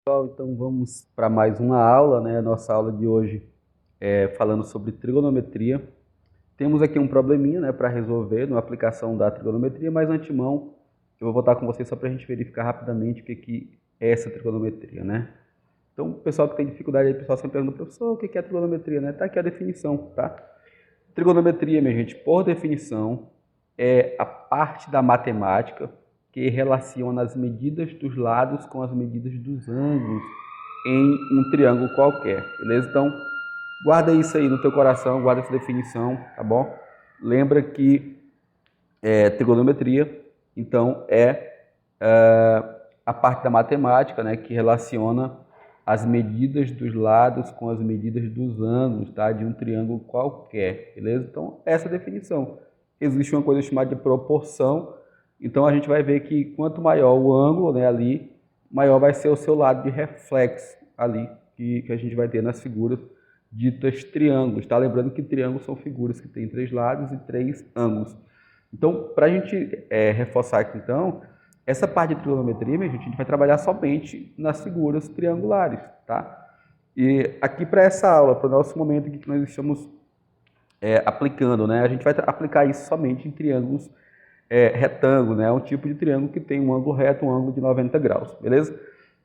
Pessoal, então vamos para mais uma aula, né? Nossa aula de hoje é falando sobre trigonometria. Temos aqui um probleminha, né, para resolver na aplicação da trigonometria, mas antemão eu vou voltar com vocês só para a gente verificar rapidamente o que é essa trigonometria, né? Então, o pessoal que tem dificuldade aí, o pessoal sempre pergunta, professor, o que é a trigonometria, né? Tá aqui a definição, tá? Trigonometria, minha gente, por definição, é a parte da matemática que relaciona as medidas dos lados com as medidas dos ângulos em um triângulo qualquer, beleza? Então, guarda isso aí no teu coração, guarda essa definição, tá bom? Lembra que trigonometria, então, a parte da matemática, né, que relaciona as medidas dos lados com as medidas dos ângulos, tá, de um triângulo qualquer, beleza? Então, essa é a definição. Existe uma coisa chamada de proporção, então a gente vai ver que quanto maior o ângulo, né, ali, maior vai ser o seu lado de reflexo ali, que a gente vai ter nas figuras ditas triângulos, tá? Lembrando que triângulos são figuras que têm 3 lados e 3 ângulos. Então, para a gente reforçar aqui, então, essa parte de trigonometria, minha gente, a gente vai trabalhar somente nas figuras triangulares, tá? E aqui para essa aula, para o nosso momento aqui que nós estamos aplicando, né? A gente vai aplicar isso somente em triângulos retângulo, né? É um tipo de triângulo que tem um ângulo reto, um ângulo de 90 graus, beleza?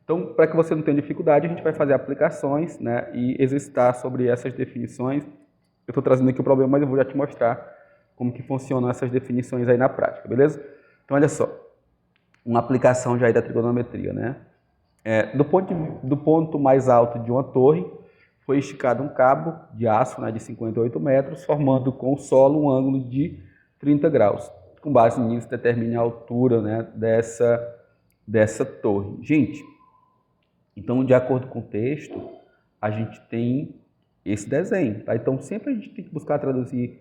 Então, para que você não tenha dificuldade, a gente vai fazer aplicações, né, e exercitar sobre essas definições. Eu estou trazendo aqui o problema, mas eu vou já te mostrar como que funcionam essas definições aí na prática, beleza? Então, olha só, uma aplicação já aí da trigonometria, né? Do ponto mais alto de uma torre, foi esticado um cabo de aço, né, de 58 metros, formando com o solo um ângulo de 30 graus. Com base nisso, determine a altura, né, dessa torre. Gente, então, de acordo com o texto, a gente tem esse desenho, tá? Então, sempre a gente tem que buscar traduzir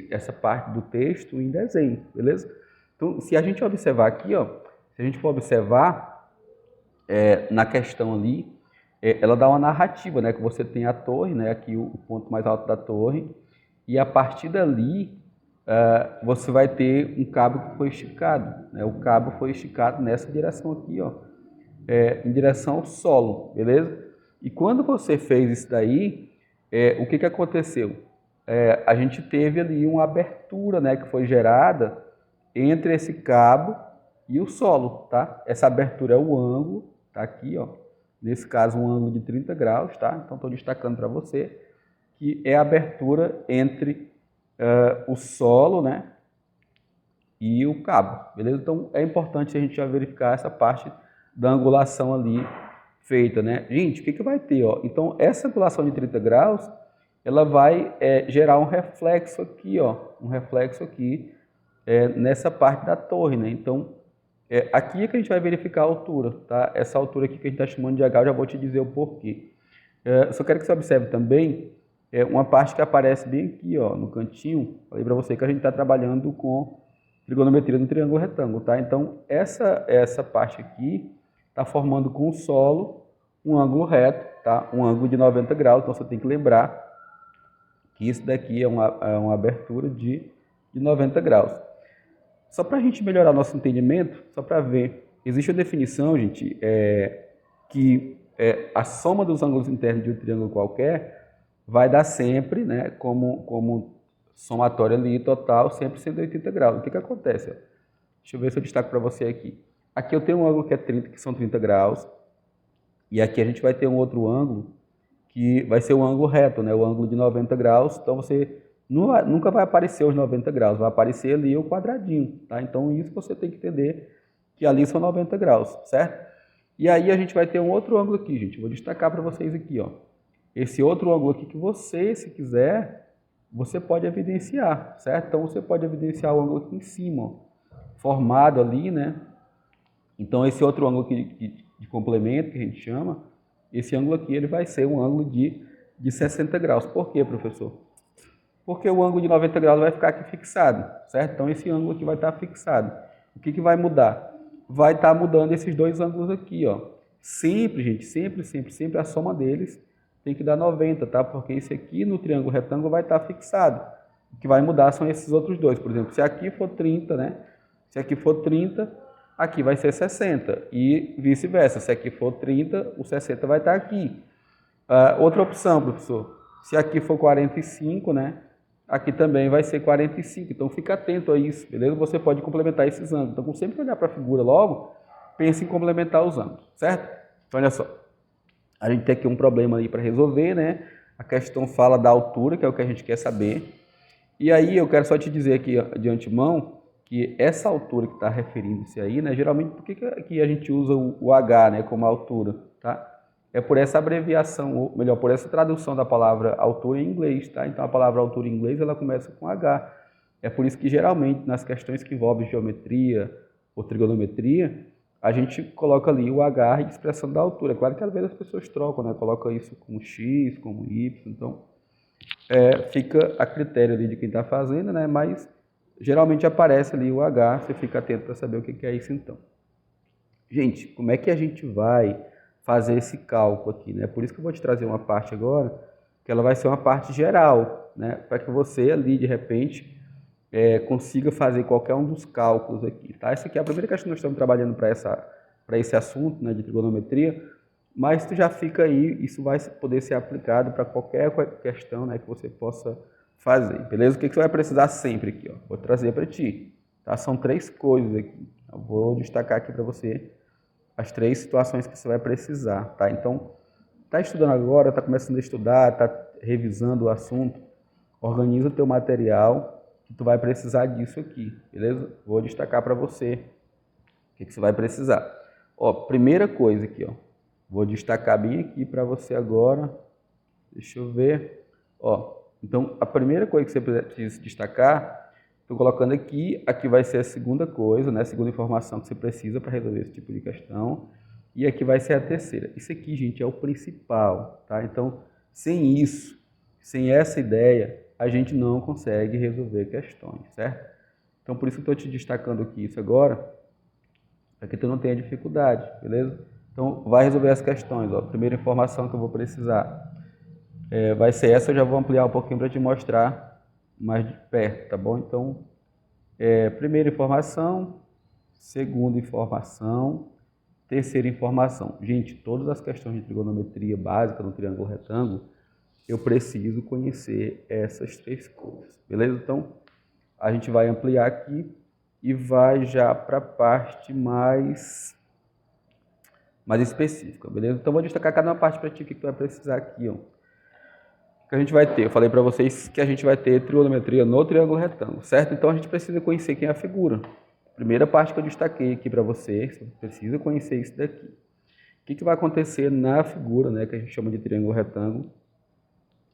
essa parte do texto em desenho, beleza? Então, se a gente observar aqui, ó, se a gente for observar na questão ali, ela dá uma narrativa, né? Que você tem a torre, né? Aqui o ponto mais alto da torre, e a partir dali você vai ter um cabo que foi esticado, né? O cabo foi esticado nessa direção aqui, ó, em direção ao solo, beleza? E quando você fez isso daí, o que aconteceu? A gente teve ali uma abertura, né, que foi gerada entre esse cabo e o solo, tá? Essa abertura é o ângulo, tá aqui, ó. Nesse caso, um ângulo de 30 graus, tá? Então, estou destacando para você que é a abertura entre o solo, né, e o cabo, beleza? Então, é importante a gente já verificar essa parte da angulação ali feita, né? Gente, o que vai ter, ó? Então, essa angulação de 30 graus, ela vai gerar um reflexo aqui, ó. Um reflexo aqui nessa parte da torre, né? Então, aqui é que a gente vai verificar a altura, tá? Essa altura aqui que a gente está chamando de H, eu já vou te dizer o porquê. Só quero que você observe também uma parte que aparece bem aqui, ó, no cantinho. Falei para você que a gente está trabalhando com trigonometria no triângulo retângulo, tá? Então, essa parte aqui está formando com o solo um ângulo reto, tá? Um ângulo de 90 graus, então você tem que lembrar que isso daqui é uma abertura de 90 graus. Só para a gente melhorar nosso entendimento, só para ver, existe a definição, gente, que a soma dos ângulos internos de um triângulo qualquer vai dar sempre, né, como somatório ali, total, sempre 180 graus. O que acontece? Deixa eu ver se eu destaco para você aqui. Aqui eu tenho um ângulo que é 30, que são 30 graus, e aqui a gente vai ter um outro ângulo, que vai ser o ângulo reto, né, o ângulo de 90 graus, então você nunca vai aparecer os 90 graus, vai aparecer ali o quadradinho, tá? Então isso você tem que entender, que ali são 90 graus, certo? E aí a gente vai ter um outro ângulo aqui, gente, vou destacar para vocês aqui, ó. Esse outro ângulo aqui que você, se quiser, você pode evidenciar, certo? Então, você pode evidenciar o ângulo aqui em cima, ó, formado ali, né? Então, esse outro ângulo aqui de complemento, que a gente chama, esse ângulo aqui, ele vai ser um ângulo de 60 graus. Por quê, professor? Porque o ângulo de 90 graus vai ficar aqui fixado, certo? Então, esse ângulo aqui vai estar fixado. O que vai mudar? Vai estar mudando esses dois ângulos aqui, ó. Sempre, gente, sempre a soma deles tem que dar 90, tá? Porque esse aqui no triângulo retângulo vai estar fixado. O que vai mudar são esses outros dois. Por exemplo, se aqui for 30, né? Se aqui for 30, aqui vai ser 60 e vice-versa. Se aqui for 30, o 60 vai estar aqui. Outra opção, professor, se aqui for 45, né? Aqui também vai ser 45, então fica atento a isso, beleza? Você pode complementar esses ângulos. Então, sempre que olhar para a figura logo, pense em complementar os ângulos, certo? Então, olha só, a gente tem aqui um problema aí para resolver, né? A questão fala da altura, que é o que a gente quer saber. E aí eu quero só te dizer aqui de antemão que essa altura que está referindo-se aí, né? Geralmente, por que a gente usa o H, né, como altura, tá? É por essa abreviação, ou melhor, por essa tradução da palavra altura em inglês, tá? Então a palavra altura em inglês ela começa com H. É por isso que geralmente nas questões que envolvem geometria ou trigonometria, a gente coloca ali o H de expressão da altura. Claro que às vezes as pessoas trocam, né? Coloca isso como X, como Y, então fica a critério ali de quem está fazendo, né? Mas geralmente aparece ali o H, você fica atento para saber o que é isso então. Gente, como é que a gente vai fazer esse cálculo aqui, né? Por isso que eu vou te trazer uma parte agora, que ela vai ser uma parte geral, né? Para que você ali, de repente, consiga fazer qualquer um dos cálculos aqui, tá? Essa aqui é a primeira questão que nós estamos trabalhando para esse assunto, né, de trigonometria, mas tu já fica aí, isso vai poder ser aplicado para qualquer questão, né, que você possa fazer, beleza? O que você vai precisar sempre aqui, ó? Vou trazer para ti, tá? São 3 coisas aqui, eu vou destacar aqui para você as 3 situações que você vai precisar, tá? Então, tá estudando agora, tá começando a estudar, tá revisando o assunto, organiza o teu material, que tu vai precisar disso aqui, beleza? Vou destacar para você o que você vai precisar. Ó, primeira coisa aqui, ó, vou destacar bem aqui para você agora, deixa eu ver, ó, então a primeira coisa que você precisa destacar, estou colocando aqui vai ser a segunda coisa, né, a segunda informação que você precisa para resolver esse tipo de questão, e aqui vai ser a terceira. Isso aqui, gente, é o principal, tá? Então, sem isso, sem essa ideia, a gente não consegue resolver questões, certo? Então, por isso que eu estou te destacando aqui isso agora, para que tu não tenha dificuldade, beleza? Então, vai resolver as questões, ó. A primeira informação que eu vou precisar vai ser essa, eu já vou ampliar um pouquinho para te mostrar mais de perto, tá bom? Então, primeira informação, segunda informação, terceira informação. Gente, todas as questões de trigonometria básica no triângulo retângulo, eu preciso conhecer essas 3 coisas, beleza? Então, a gente vai ampliar aqui e vai já para a parte mais específica, beleza? Então, vou destacar cada uma parte para ti que tu vai precisar aqui, ó. Que a gente vai ter, eu falei para vocês que a gente vai ter trigonometria no triângulo retângulo, certo? Então, a gente precisa conhecer quem é a figura. Primeira parte que eu destaquei aqui para você, você precisa conhecer isso daqui. O que vai acontecer na figura, né, que a gente chama de triângulo retângulo?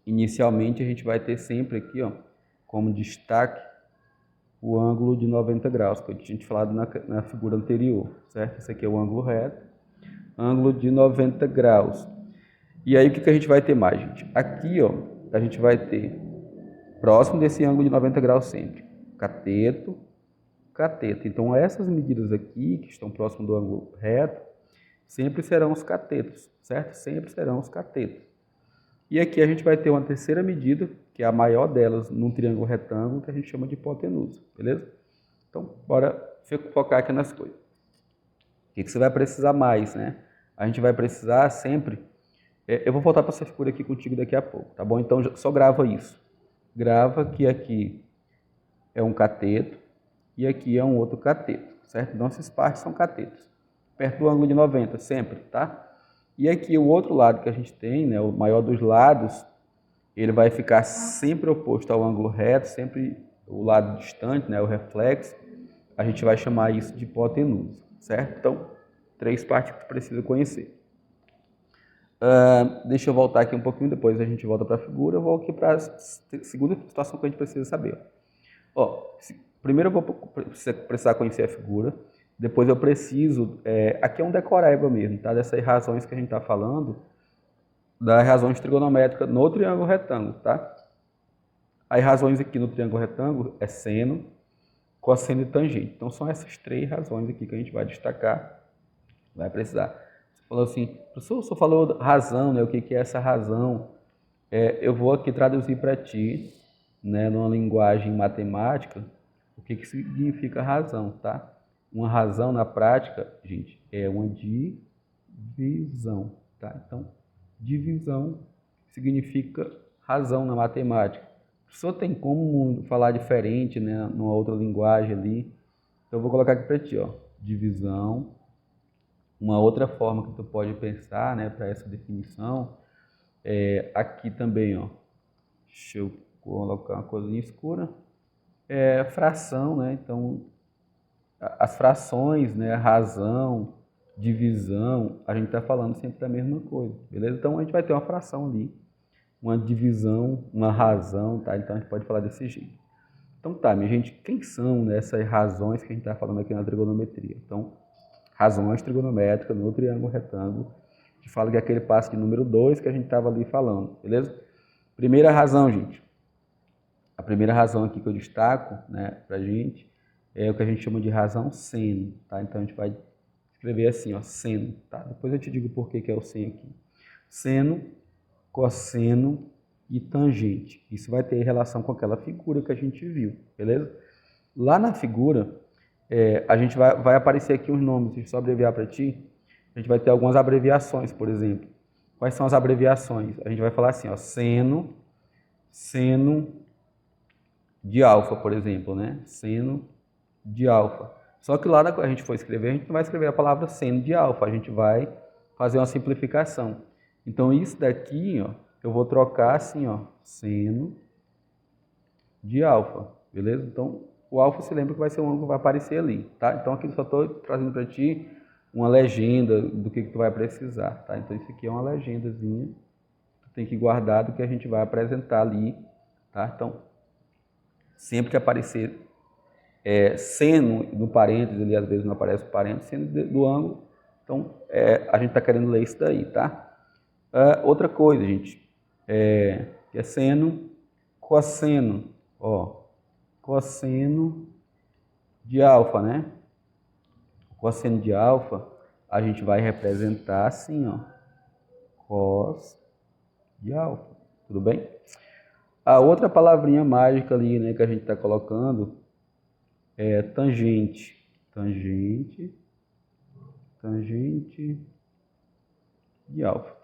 Inicialmente, a gente vai ter sempre aqui, ó, como destaque, o ângulo de 90 graus, que eu tinha te falado na figura anterior, certo? Esse aqui é o ângulo reto, ângulo de 90 graus. E aí, o que a gente vai ter mais, gente? Aqui, ó, a gente vai ter, próximo desse ângulo de 90 graus sempre, cateto, cateto. Então, essas medidas aqui, que estão próximo do ângulo reto, sempre serão os catetos, certo? Sempre serão os catetos. E aqui a gente vai ter uma terceira medida, que é a maior delas num triângulo retângulo, que a gente chama de hipotenusa, beleza? Então, bora focar aqui nas coisas. O que você vai precisar mais, né? A gente vai precisar sempre... eu vou voltar para essa figura aqui contigo daqui a pouco, tá bom? Então, só grava isso. Grava que aqui é um cateto e aqui é um outro cateto, certo? Então, essas partes são catetos. Perto do ângulo de 90, sempre, tá? E aqui o outro lado que a gente tem, né, o maior dos lados, ele vai ficar sempre oposto ao ângulo reto, sempre o lado distante, né, o reflexo. A gente vai chamar isso de hipotenusa, certo? Então, 3 partes que tu precisa conhecer. Deixa eu voltar aqui um pouquinho, depois a gente volta para a figura. Eu vou aqui para a segunda situação que a gente precisa saber. Ó, primeiro eu vou precisar conhecer a figura. Depois eu preciso, aqui é um decoreba mesmo, tá? Dessas razões que a gente está falando, das razões trigonométricas no triângulo retângulo, tá? As razões aqui no triângulo retângulo é seno, cosseno e tangente. Então são essas 3 razões aqui que a gente vai destacar, vai precisar. Você falou assim, professor, você falou razão, né? O que é essa razão? Eu vou aqui traduzir para ti, né, numa linguagem matemática, o que significa razão, tá? Uma razão na prática, gente, é uma divisão, tá? Então, divisão significa razão na matemática. A pessoa tem como falar diferente, né, numa outra linguagem ali. Então, eu vou colocar aqui para ti, ó, divisão. Uma outra forma que tu pode pensar, né, para essa definição é aqui também, ó. Deixa eu colocar uma coisinha escura. É fração, né? Então, as frações, né, razão, divisão, a gente está falando sempre da mesma coisa, beleza? Então, a gente vai ter uma fração ali, uma divisão, uma razão, tá? Então, a gente pode falar desse jeito. Então, tá, minha gente, quem são, né, essas razões que a gente está falando aqui na trigonometria? Então, razões trigonométricas no triângulo retângulo, a gente fala que é aquele passo de número 2 que a gente estava ali falando, beleza? Primeira razão, gente. A primeira razão aqui que eu destaco, né, pra gente, é o que a gente chama de razão seno, tá? Então, a gente vai escrever assim, ó, seno, tá? Depois eu te digo por que é o seno aqui. Seno, cosseno e tangente. Isso vai ter relação com aquela figura que a gente viu, beleza? Lá na figura, a gente vai aparecer aqui os nomes, deixa eu só abreviar para ti. A gente vai ter algumas abreviações, por exemplo. Quais são as abreviações? A gente vai falar assim, ó, seno de alfa, por exemplo, né? Seno de alfa. Só que lá quando a gente for escrever, a gente não vai escrever a palavra seno de alfa, a gente vai fazer uma simplificação. Então, isso daqui, ó, eu vou trocar assim, ó, seno de alfa, beleza? Então, o alfa, se lembra que vai ser o ângulo que vai aparecer ali, tá? Então, aqui eu só estou trazendo para ti uma legenda do que tu vai precisar, tá? Então, isso aqui é uma legendazinha, tu tem que guardar do que a gente vai apresentar ali, tá? Então, sempre que aparecer seno do parênteses, ali às vezes não aparece o parênteses, seno do ângulo, então a gente está querendo ler isso daí, tá? Outra coisa, gente, que é seno, cosseno, ó, cosseno de alfa, né? Cosseno de alfa, a gente vai representar assim, ó, cos de alfa, tudo bem? A outra palavrinha mágica ali, né, que a gente está colocando é tangente. Tangente de alfa.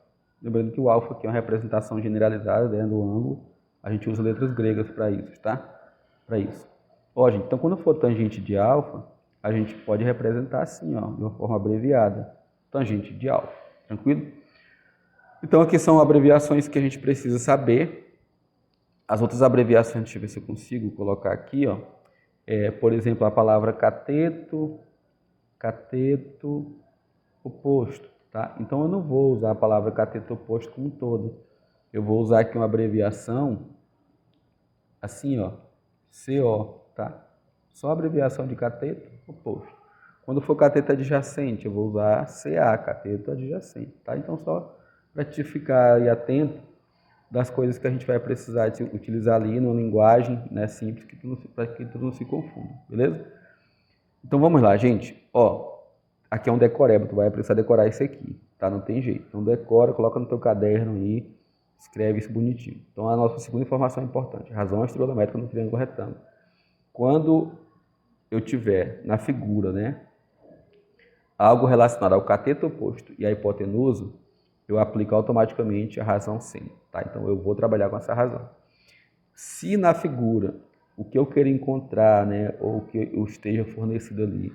Lembrando que o alfa aqui é uma representação generalizada, né, do ângulo. A gente usa letras gregas para isso, tá? Para isso. Ó, gente, então quando for tangente de alfa, a gente pode representar assim, ó, de uma forma abreviada. Tangente de alfa. Tranquilo? Então aqui são abreviações que a gente precisa saber. As outras abreviações, deixa eu ver se eu consigo colocar aqui, ó. Por exemplo, a palavra cateto oposto, tá? Então, eu não vou usar a palavra cateto oposto como todo. Eu vou usar aqui uma abreviação, assim, ó, CO, tá? Só a abreviação de cateto oposto. Quando for cateto adjacente, eu vou usar CA, cateto adjacente, tá? Então, só para te ficar aí atento das coisas que a gente vai precisar de utilizar ali numa linguagem, né, simples, para que tu não se confunda, beleza? Então vamos lá, gente. Ó, aqui é um decoreba, tu vai precisar decorar isso aqui, tá? Não tem jeito. Então decora, coloca no teu caderno aí, escreve isso bonitinho. Então a nossa segunda informação é importante, razões trigonométricas no triângulo retângulo. Quando eu tiver na figura, né, algo relacionado ao cateto oposto e à hipotenusa, eu aplico automaticamente a razão seno, tá? Então, eu vou trabalhar com essa razão. Se na figura o que eu quero encontrar, né, ou o que eu esteja fornecido ali,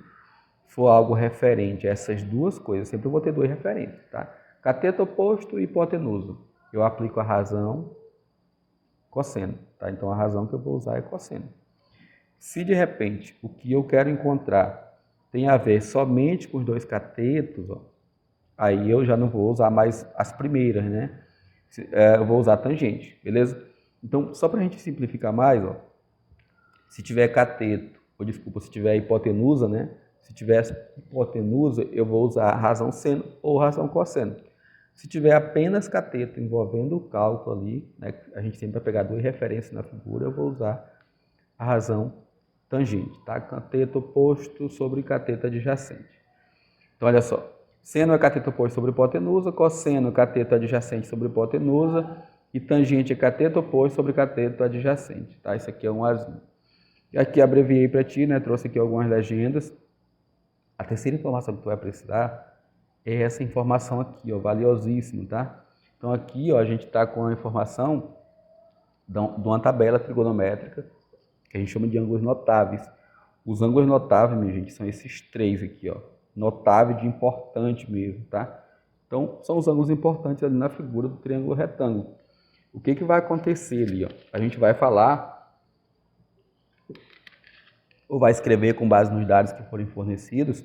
for algo referente a essas duas coisas, sempre eu vou ter duas referências, tá? Cateto oposto e hipotenusa. Eu aplico a razão cosseno, tá? Então, a razão que eu vou usar é cosseno. Se, de repente, o que eu quero encontrar tem a ver somente com os dois catetos, ó, aí eu já não vou usar mais as primeiras, né? Eu vou usar tangente, beleza? Então, só para a gente simplificar mais, ó, se tiver cateto, ou desculpa, se tiver hipotenusa, né? Se tiver hipotenusa, eu vou usar a razão seno ou razão cosseno. Se tiver apenas cateto envolvendo o cálculo ali, né? A gente sempre vai pegar duas referências na figura, eu vou usar a razão tangente, tá? Cateto oposto sobre cateto adjacente. Então, olha só. Seno é cateto oposto sobre hipotenusa, cosseno é cateto adjacente sobre hipotenusa e tangente é cateto oposto sobre cateto adjacente, tá? Isso aqui é um azinho. E aqui abreviei para ti, né? Trouxe aqui algumas legendas A terceira informação que tu vai precisar é essa informação aqui, ó, valiosíssima, tá? Então aqui, ó, a gente está com a informação de uma tabela trigonométrica que a gente chama de ângulos notáveis. Os ângulos notáveis, minha gente, são esses três aqui, ó. Notável de importante mesmo, tá? Então, são os ângulos importantes ali na figura do triângulo retângulo. O que vai acontecer ali, ó? A gente vai falar, ou vai escrever com base nos dados que forem fornecidos,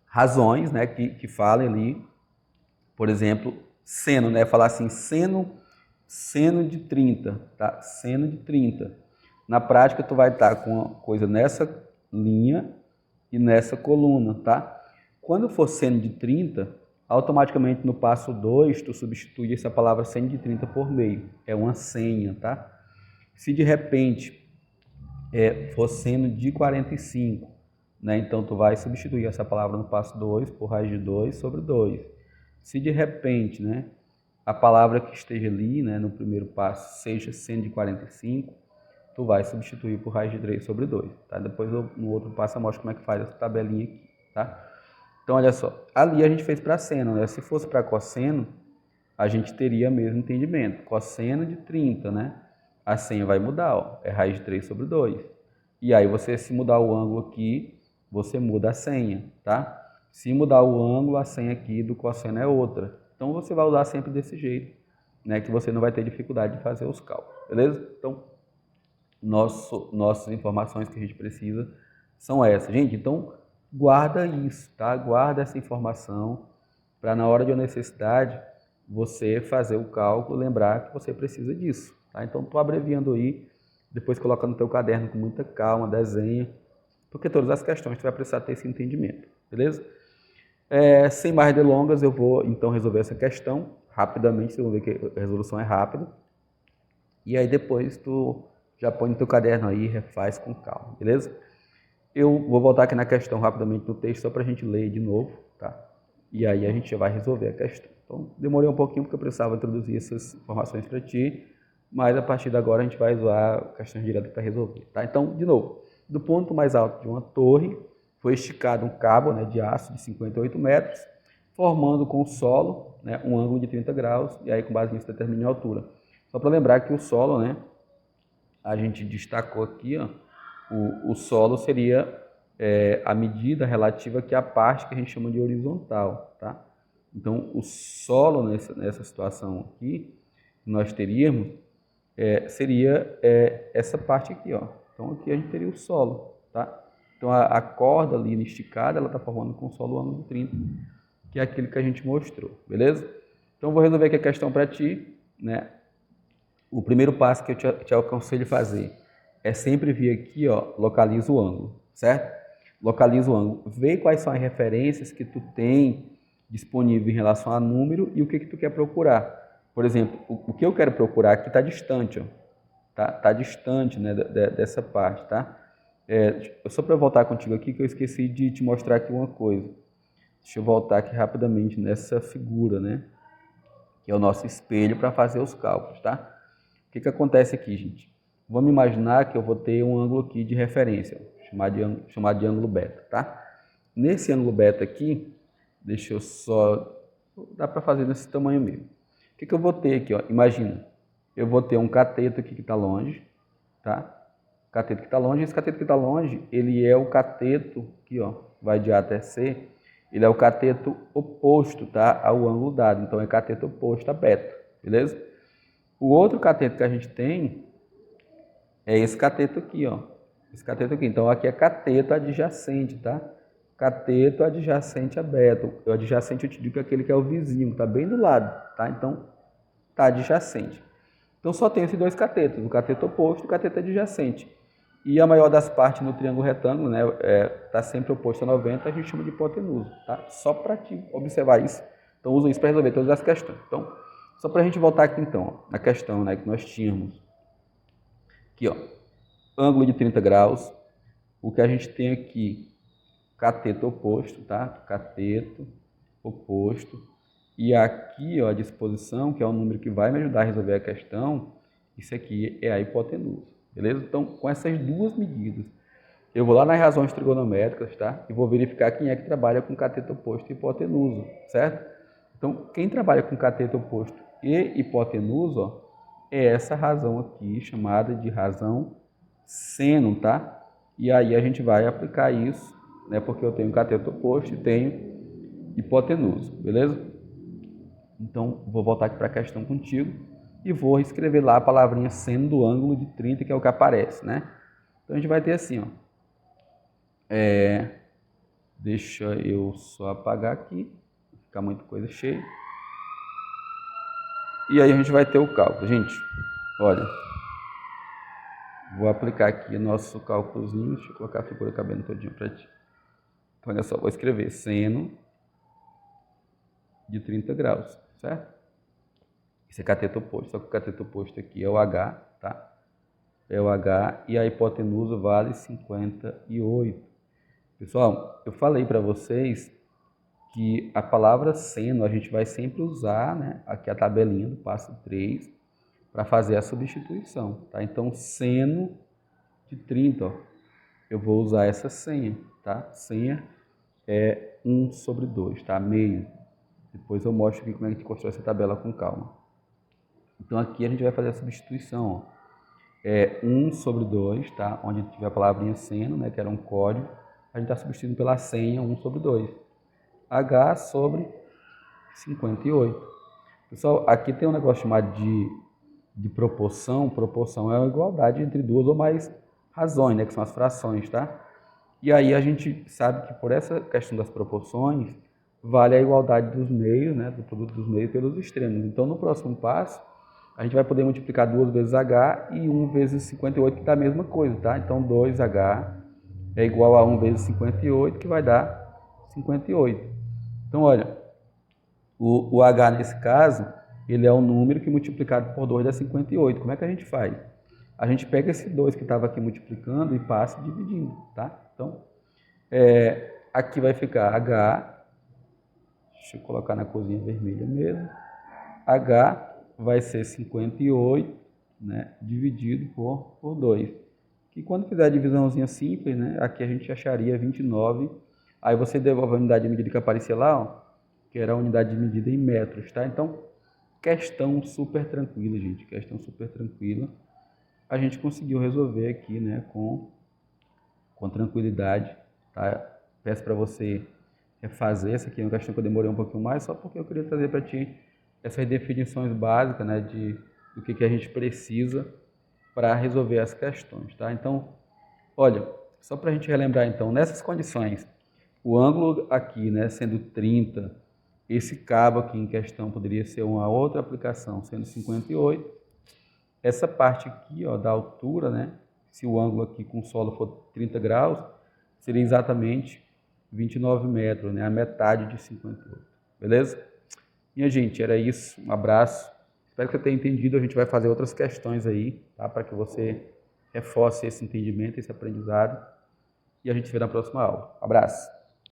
razões, né, que falem ali, por exemplo, seno, né? Falar assim, seno de 30, tá? Seno de 30. Na prática, tu vai estar com a coisa nessa linha e nessa coluna, tá? Quando for seno de 30, automaticamente no passo 2, tu substitui essa palavra seno de 30 por meio. É uma senha, tá? Se de repente for seno de 45, né? Então tu vai substituir essa palavra no passo 2 por raiz de 2 sobre 2. Se de repente, né, a palavra que esteja ali, né, no primeiro passo seja seno de 45, tu vai substituir por raiz de 3 sobre 2, tá? Depois no outro passo eu mostro como é que faz essa tabelinha aqui, tá? Então olha só, ali a gente fez para seno, né? Se fosse para cosseno, a gente teria o mesmo entendimento. Cosseno de 30, né? A senha vai mudar, ó, é raiz de 3 sobre 2. E aí você, se mudar o ângulo aqui, você muda a senha, tá? Se mudar o ângulo, a senha aqui do cosseno é outra. Então você vai usar sempre desse jeito, né? Que você não vai ter dificuldade de fazer os cálculos, beleza? Então, nossas informações que a gente precisa são essas. Gente, então guarda isso, tá? Guarda essa informação para na hora de uma necessidade você fazer o cálculo, lembrar que você precisa disso, tá? Então estou abreviando aí, depois coloca no teu caderno com muita calma, desenha, porque todas as questões tu vai precisar ter esse entendimento, beleza? Sem mais delongas, eu vou então resolver essa questão rapidamente, vocês vão ver que a resolução é rápida. E aí depois tu já põe no teu caderno aí e refaz com calma, beleza? Eu vou voltar aqui na questão rapidamente no texto, só para a gente ler de novo, tá? E aí a gente já vai resolver a questão. Então, demorei um pouquinho porque eu precisava introduzir essas informações para ti, mas a partir de agora a gente vai usar questões diretas para resolver, tá? Então, de novo, do ponto mais alto de uma torre, foi esticado um cabo, né, de aço de 58 metros, formando com o solo, né, um ângulo de 30 graus, e aí com base nisso determina a altura. Só para lembrar que o solo, né, a gente destacou aqui, ó, o solo seria a medida relativa que é a parte que a gente chama de horizontal, tá? Então, o solo nessa situação aqui, nós teríamos, seria essa parte aqui, ó. Então, aqui a gente teria o solo, tá? Então, a corda ali esticada, ela está formando com o solo ângulo de 30, que é aquele que a gente mostrou, beleza? Então, vou resolver aqui a questão para ti, né? O primeiro passo que eu te aconselho a fazer é sempre vir aqui, ó, localiza o ângulo, certo? Localiza o ângulo. Vê quais são as referências que tu tem disponível em relação a número e o que tu quer procurar. Por exemplo, o que eu quero procurar aqui está distante, ó. Tá distante, né, dessa parte, tá? Só para voltar contigo aqui, que eu esqueci de te mostrar aqui uma coisa. Deixa eu voltar aqui rapidamente nessa figura, né? Que é o nosso espelho para fazer os cálculos, tá? O que acontece aqui, gente? Vamos imaginar que eu vou ter um ângulo aqui de referência, chamado de ângulo beta, tá? Nesse ângulo beta aqui, deixa eu só... Dá para fazer nesse tamanho mesmo. O que eu vou ter aqui, ó? Imagina, eu vou ter um cateto aqui que está longe, tá? Cateto que está longe. Esse cateto que está longe, ele é o cateto, aqui, ó, vai de A até C, ele é o cateto oposto, tá? Ao ângulo dado. Então, é cateto oposto a beta, beleza? O outro cateto que a gente tem é esse cateto aqui, ó. Esse cateto aqui. Então, aqui é cateto adjacente, tá? Cateto adjacente a beta. O adjacente eu te digo que é aquele que é o vizinho, que tá bem do lado, tá? Então, tá adjacente. Então, só tem esses dois catetos, o cateto oposto e o cateto adjacente. E a maior das partes no triângulo retângulo, né, tá sempre oposto a 90, a gente chama de hipotenusa, tá? Só para te observar isso. Então, usa isso para resolver todas as questões. Então, só para a gente voltar aqui então, ó, na questão, né, que nós tínhamos aqui, ó, ângulo de 30 graus, o que a gente tem aqui, cateto oposto, tá? Cateto oposto, e aqui, ó, a disposição, que é o número que vai me ajudar a resolver a questão, isso aqui é a hipotenusa, beleza? Então, com essas duas medidas eu vou lá nas razões trigonométricas, tá? E vou verificar quem é que trabalha com cateto oposto e hipotenusa, certo? Então, quem trabalha com cateto oposto e hipotenusa, ó, é essa razão aqui, chamada de razão seno, tá? E aí a gente vai aplicar isso, né? Porque eu tenho cateto oposto e tenho hipotenusa, beleza? Então, vou voltar aqui para a questão contigo e vou escrever lá a palavrinha seno do ângulo de 30, que é o que aparece, né? Então, a gente vai ter assim, ó. Deixa eu só apagar aqui, não ficar muita coisa cheia. E aí a gente vai ter o cálculo. Gente, olha, vou aplicar aqui o nosso cálculozinho. Deixa eu colocar a figura cabendo todinho para ti. Então, olha só, vou escrever seno de 30 graus, certo? Esse é cateto oposto, só que o cateto oposto aqui é o H, tá? É o H e a hipotenusa vale 58. Pessoal, eu falei para vocês que a palavra seno a gente vai sempre usar, né? Aqui a tabelinha do passo 3 para fazer a substituição, tá? Então, seno de 30, ó, eu vou usar essa senha, tá? Senha é 1 sobre 2, tá? Meio. Depois eu mostro aqui como é que a gente constrói essa tabela com calma. Então, aqui a gente vai fazer a substituição, ó. É 1 sobre 2, tá? Onde tiver a palavrinha seno, né? Que era um código. A gente está substituindo pela senha 1 sobre 2. H sobre 58. Pessoal, aqui tem um negócio chamado de proporção. Proporção é a igualdade entre duas ou mais razões, né? Que são as frações, tá? E aí a gente sabe que por essa questão das proporções, vale a igualdade dos meios, né? Do produto dos meios pelos extremos. Então, no próximo passo, a gente vai poder multiplicar 2 vezes H e 1 vezes 58, que dá a mesma coisa, tá? Então, 2H é igual a 1 vezes 58, que vai dar 58. Então, olha, o H nesse caso, ele é um número que multiplicado por 2 dá 58. Como é que a gente faz? A gente pega esse 2 que estava aqui multiplicando e passa dividindo, tá? Então, aqui vai ficar H, deixa eu colocar na corzinha vermelha mesmo, H vai ser 58, né, dividido por 2. E quando fizer a divisãozinha simples, né, aqui a gente acharia 29. Aí você devolve a unidade de medida que aparecia lá, ó, que era a unidade de medida em metros, tá? Então, questão super tranquila, gente, questão super tranquila. A gente conseguiu resolver aqui, né, com tranquilidade, tá? Peço para você refazer, essa aqui é uma questão que eu demorei um pouquinho mais, só porque eu queria trazer para ti essas definições básicas, né, do que a gente precisa para resolver as questões, tá? Então, olha, só para a gente relembrar então, nessas condições, o ângulo aqui, né, sendo 30, esse cabo aqui em questão poderia ser uma outra aplicação, sendo 58. Essa parte aqui, ó, da altura, né, se o ângulo aqui com o solo for 30 graus, seria exatamente 29 metros, né, a metade de 58, beleza? Minha gente, era isso, um abraço. Espero que você tenha entendido, a gente vai fazer outras questões aí, tá? Para que você reforce esse entendimento, esse aprendizado. E a gente se vê na próxima aula. Abraço!